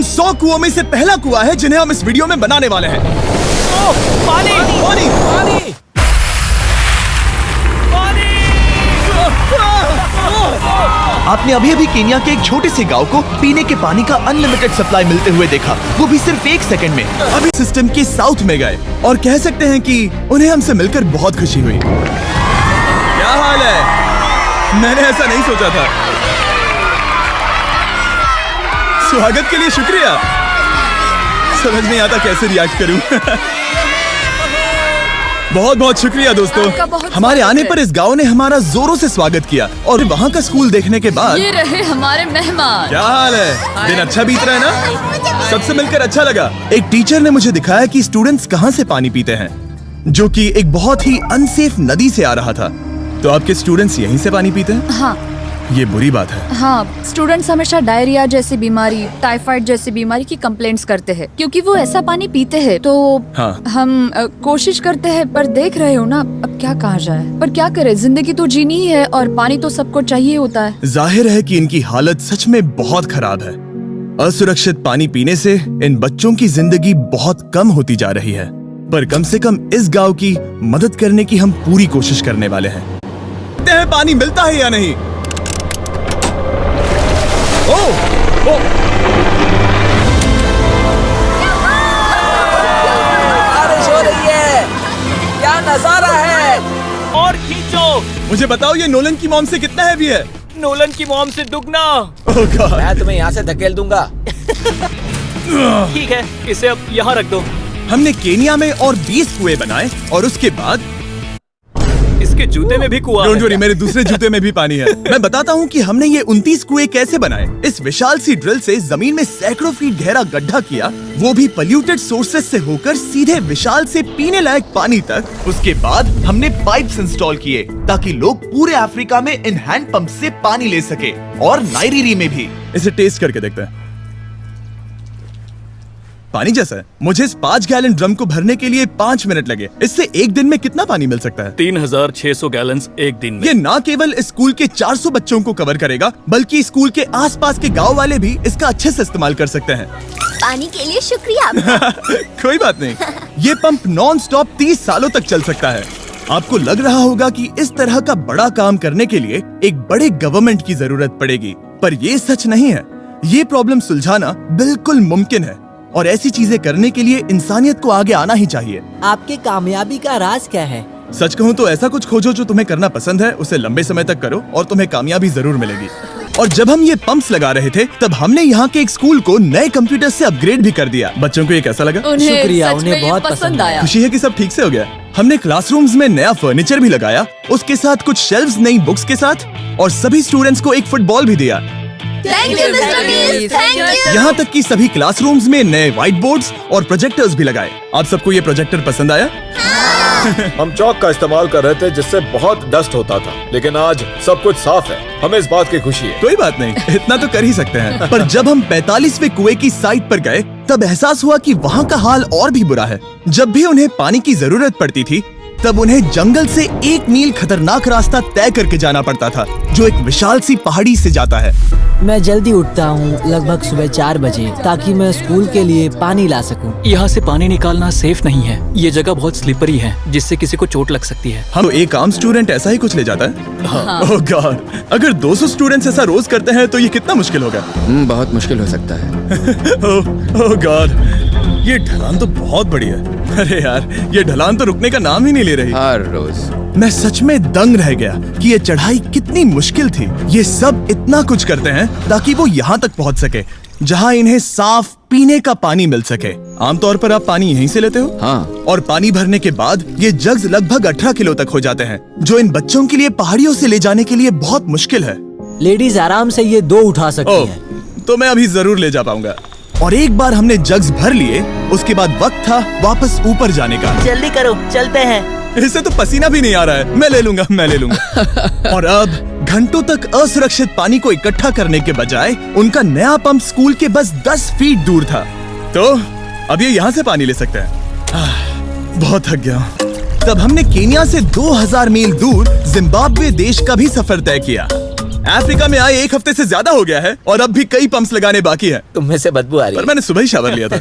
100 कुओं में से पहला कुआं है जिन्हें हम इस वीडियो में बनाने वाले हैं। पानी पानी पानी आपने अभी अभी केन्या के एक छोटे से गांव को पीने के पानी का अनलिमिटेड सप्लाई मिलते हुए देखा, वो भी सिर्फ 1 सेकंड में। अभी सिस्टम के साउथ में गए और कह सकते हैं कि उन्हें हमसे मिलकर बहुत खुशी हुई। क्या हाल है? मैंने ऐसा नहीं सोचा था। स्वागत के लिए शुक्रिया। समझ नहीं आता कैसे रिएक्ट करूं। बहुत बहुत शुक्रिया दोस्तों। हमारे आने पर इस गांव ने हमारा जोरों से स्वागत किया और वहाँ का स्कूल देखने के बाद ये रहे हमारे मेहमान। क्या हाल है? दिन अच्छा बीत रहा है ना? सबसे मिलकर अच्छा लगा। एक टीचर ने मुझे दिखाया कि स्टूडेंट्स कहाँ से पानी पीते हैं, जो कि एक बहुत ही अनसेफ नदी से आ रहा था। तो आपके स्टूडेंट्स यहीं से पानी पीते हैं? हाँ ये बुरी बात है। हाँ, स्टूडेंट्स हमेशा डायरिया जैसी बीमारी, टाइफाइड जैसी बीमारी की कंप्लेंट्स करते हैं क्योंकि वो ऐसा पानी पीते हैं। तो हाँ। हम कोशिश करते हैं, पर देख रहे हो ना, अब क्या कहा जाए। पर क्या करे, जिंदगी तो जीनी ही है और पानी तो सबको चाहिए होता है। जाहिर है कि इनकी हालत सच में बहुत खराब है। असुरक्षित पानी पीने से इन बच्चों की जिंदगी बहुत कम होती जा रही है, पर कम से कम इस गांव की मदद करने की हम पूरी कोशिश करने वाले हैं। देखते हैं पानी मिलता है या नहीं। बारिश हो रही है, क्या नजारा है। और खींचो। मुझे बताओ ये नोलन की मॉम से कितना हैवी है? नोलन की मॉम से दुगना। ओह गॉड। मैं तुम्हें यहाँ से धकेल दूंगा। ठीक है, इसे अब यहाँ रख दो। हमने केनिया में और 20 कुएं बनाए और उसके बाद इसके जूते में भी कुआं डोंट है। वरी, मेरे दूसरे जूते में भी पानी है। मैं बताता हूँ कि हमने ये 29 कुएं कैसे बनाए। इस विशाल सी ड्रिल से जमीन में सैकड़ों फीट गहरा गड्ढा किया, वो भी पॉल्यूटेड सोर्सेज से होकर सीधे विशाल से पीने लायक पानी तक। उसके बाद हमने पाइप्स इंस्टॉल किए ताकि लोग पूरे अफ्रीका में इन हैंड पंप से पानी ले सके, और नाइरीरी में भी। इसे टेस्ट करके देखते हैं। पानी जैसा है। मुझे इस 5 गैलन ड्रम को भरने के लिए 5 मिनट लगे। इससे एक दिन में कितना पानी मिल सकता है? 3600 गैलन्स एक दिन में। ये न केवल स्कूल के 400 बच्चों को कवर करेगा, बल्कि स्कूल के आसपास के गांव वाले भी इसका अच्छे से इस्तेमाल कर सकते हैं। पानी के लिए शुक्रिया आपका। कोई बात नहीं। ये पंप नॉन स्टॉप 30 सालों तक चल सकता है। आपको लग रहा होगा कि इस तरह का बड़ा काम करने के लिए एक बड़े गवर्नमेंट की जरूरत पड़ेगी, पर ये सच नहीं है। ये प्रॉब्लम सुलझाना बिल्कुल मुमकिन है, और ऐसी चीजें करने के लिए इंसानियत को आगे आना ही चाहिए। आपके कामयाबी का राज क्या है? सच कहूँ तो ऐसा कुछ खोजो जो तुम्हें करना पसंद है, उसे लंबे समय तक करो और तुम्हें कामयाबी जरूर मिलेगी। और जब हम ये पंप्स लगा रहे थे, तब हमने यहाँ के एक स्कूल को नए कंप्यूटर से अपग्रेड भी कर दिया। बच्चों को ये कैसा लगा? उन्हें शुक्रिया, सच में उन्हें ये बहुत पसंद आया। खुशी है कि सब ठीक से हो गया। हमने क्लासरूम्स में नया फर्नीचर भी लगाया, उसके साथ कुछ शेल्व्स नई बुक्स के साथ, और सभी स्टूडेंट्स को एक फुटबॉल भी दिया। Thank you mister beast, thank you. यहाँ तक कि सभी क्लासरूम्स में नए व्हाइट बोर्ड्स और प्रोजेक्टर्स भी लगाए। आप सबको ये प्रोजेक्टर पसंद आया? हम चौक का इस्तेमाल कर रहे थे जिससे बहुत डस्ट होता था, लेकिन आज सब कुछ साफ है। हमें इस बात की खुशी है। कोई बात नहीं, इतना तो कर ही सकते हैं। पर जब हम 45वें कुएं की साइट पर गए, तब एहसास हुआ कि वहाँ का हाल और भी बुरा है। जब भी उन्हें पानी की जरूरत पड़ती थी, तब उन्हें जंगल से 1 मील खतरनाक रास्ता तय करके जाना पड़ता था, जो एक विशाल सी पहाड़ी से जाता है। मैं जल्दी उठता हूँ, लगभग सुबह 4 बजे, ताकि मैं स्कूल के लिए पानी ला सकूँ। यहाँ से पानी निकालना सेफ नहीं है। ये जगह बहुत स्लिपरी है, जिससे किसी को चोट लग सकती है। हम एक आम स्टूडेंट ऐसा ही कुछ ले जाता है। ओह गॉड, अगर 200 स्टूडेंट्स ऐसा रोज करते हैं तो ये कितना मुश्किल होगा। बहुत मुश्किल हो सकता है। ओह गॉड, ये ढलान तो बहुत बड़ी है। अरे यार, ये ढलान तो रुकने का नाम ही नहीं ले रही। हर रोज मैं सच में दंग रह गया कि ये चढ़ाई कितनी मुश्किल थी। ये सब इतना कुछ करते हैं ताकि वो यहाँ तक पहुँच सके, जहाँ इन्हें साफ पीने का पानी मिल सके। आमतौर पर आप पानी यहीं से लेते हो? हाँ। और पानी भरने के बाद ये जग्स लगभग 18 किलो तक हो जाते हैं, जो इन बच्चों के लिए पहाड़ियों से ले जाने के लिए बहुत मुश्किल है। लेडीज आराम से ये 2 उठा सकती ओह, हैं। तो मैं अभी जरूर ले जा पाऊंगा। और एक बार हमने जग्स भर लिए, उसके बाद वक्त था वापस ऊपर जाने का। जल्दी करो, चलते हैं। इससे तो पसीना भी नहीं आ रहा है। मैं ले लूंगा। और अब घंटों तक असुरक्षित पानी को इकट्ठा करने के बजाय उनका नया पंप स्कूल के बस 10 फीट दूर था, तो अब ये यहाँ से पानी ले सकते हैं। बहुत थक गया। तब हमने केन्या से 2000 मील दूर जिम्बाब्वे देश का भी सफर तय किया। अफ्रीका में आए 1 हफ्ते से ज्यादा हो गया है और अब भी कई पंप्स लगाने बाकी है। तुम में से बदबू आ रही पर है। मैंने सुबह ही शावर लिया था।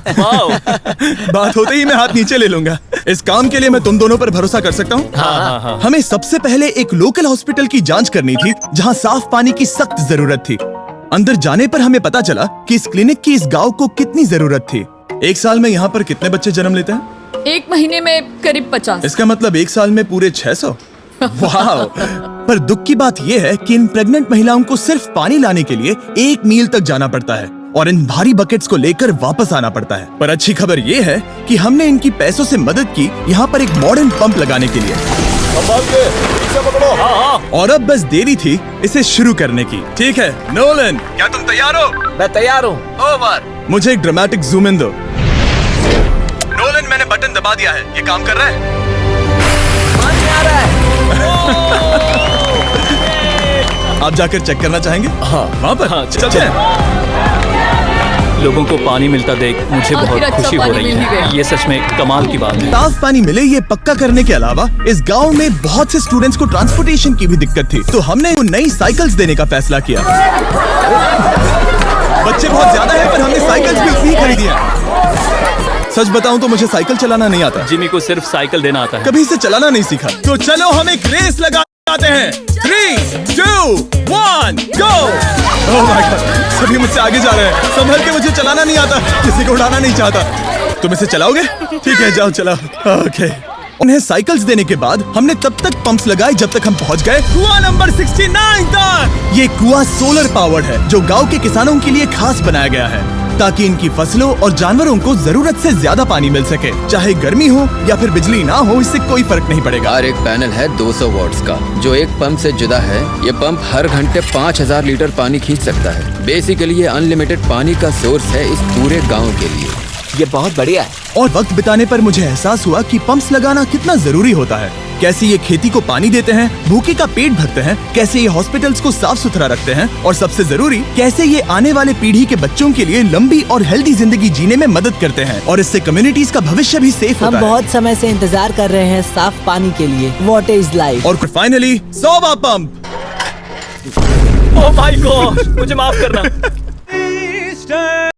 बात होते ही मैं हाथ नीचे ले लूंगा। इस काम के लिए मैं तुम दोनों पर भरोसा कर सकता हूँ? हाँ। हमें सबसे पहले एक लोकल हॉस्पिटल की जांच करनी थी जहाँ साफ पानी की सख्त जरूरत थी। अंदर जाने पर हमें पता चला कि इस क्लिनिक की इस गांव को कितनी जरूरत थी। 1 साल में यहाँ पर कितने बच्चे जन्म लेते हैं? 1 महीने में करीब 50। इसका मतलब 1 साल में पूरे 600। वाह! पर दुख की बात यह है कि इन प्रेग्नेंट महिलाओं को सिर्फ पानी लाने के लिए 1 मील तक जाना पड़ता है और इन भारी बकेट्स को लेकर वापस आना पड़ता है। पर अच्छी खबर यह है कि हमने इनकी पैसों से मदद की यहाँ पर एक मॉडर्न पंप लगाने के लिए। संभाल के, पीछे पकड़ो। और अब बस देरी थी इसे शुरू करने की। ठीक है नोलन, क्या तुम तैयार हो? मैं तैयार हूँ। ओवर। मुझे एक ड्रामेटिक जूम इन दो। नोलन, मैंने बटन दबा दिया है, ये काम कर रहा है? आप जाकर चेक करना चाहेंगे? हाँ। वहाँ पर? हाँ, चलते हैं। लोगों को पानी मिलता देख मुझे आखिर बहुत अच्छा खुशी हो पानी रही मिल ही है। गया। ये सच में कमाल की बात है। साफ पानी मिले ये पक्का करने के अलावा इस गांव में बहुत से स्टूडेंट्स को ट्रांसपोर्टेशन की भी दिक्कत थी, तो हमने उन नई साइकिल्स देने का फैसला किया। बच्चे बहुत ज्यादा हैं पर हमने साइकिल्स भी उतनी ही खरीदी हैं। सच बताऊं तो मुझे साइकिल चलाना नहीं आता। जिमी को सिर्फ साइकिल देना आता है। कभी इसे चलाना नहीं सीखा। तो चलो हम एक रेस लगाते हैं। 3, 2, 1, गो! ओह माय गॉड, सभी मुझसे आगे जा रहे हैं। संभल के, मुझे चलाना नहीं आता, किसी को उड़ाना नहीं चाहता। तुम इसे चलाओगे? ठीक है, जाओ चलाओ। ओके। उन्हें साइकिल्स देने के बाद हमने तब तक पंप्स लगाए जब तक हम पहुंच गए कुआं नंबर 69 तक। ये कुआं सोलर पावर्ड है जो गांव के किसानों के लिए खास बनाया गया है ताकि इनकी फसलों और जानवरों को जरूरत से ज्यादा पानी मिल सके। चाहे गर्मी हो या फिर बिजली ना हो, इससे कोई फर्क नहीं पड़ेगा। और एक पैनल है 200 वॉट्स का जो एक पंप से जुदा है। ये पंप हर घंटे 5000 लीटर पानी खींच सकता है। बेसिकली ये अनलिमिटेड पानी का सोर्स है इस पूरे गाँव के लिए। ये बहुत बढ़िया है। और वक्त बिताने पर मुझे एहसास हुआ कि पंप्स लगाना कितना जरूरी होता है। कैसे ये खेती को पानी देते हैं, भूखे का पेट भरते हैं, कैसे ये हॉस्पिटल्स को साफ सुथरा रखते हैं और सबसे जरूरी कैसे ये आने वाले पीढ़ी के बच्चों के लिए लंबी और हेल्दी जिंदगी जीने में मदद करते हैं और इससे कम्युनिटीज का भविष्य भी सेफ होता हम है। बहुत समय से इंतजार कर रहे हैं साफ पानी के लिए। Water is life. और फाइनली 100वां पंप। ओह माय गॉड, मुझे माफ करना।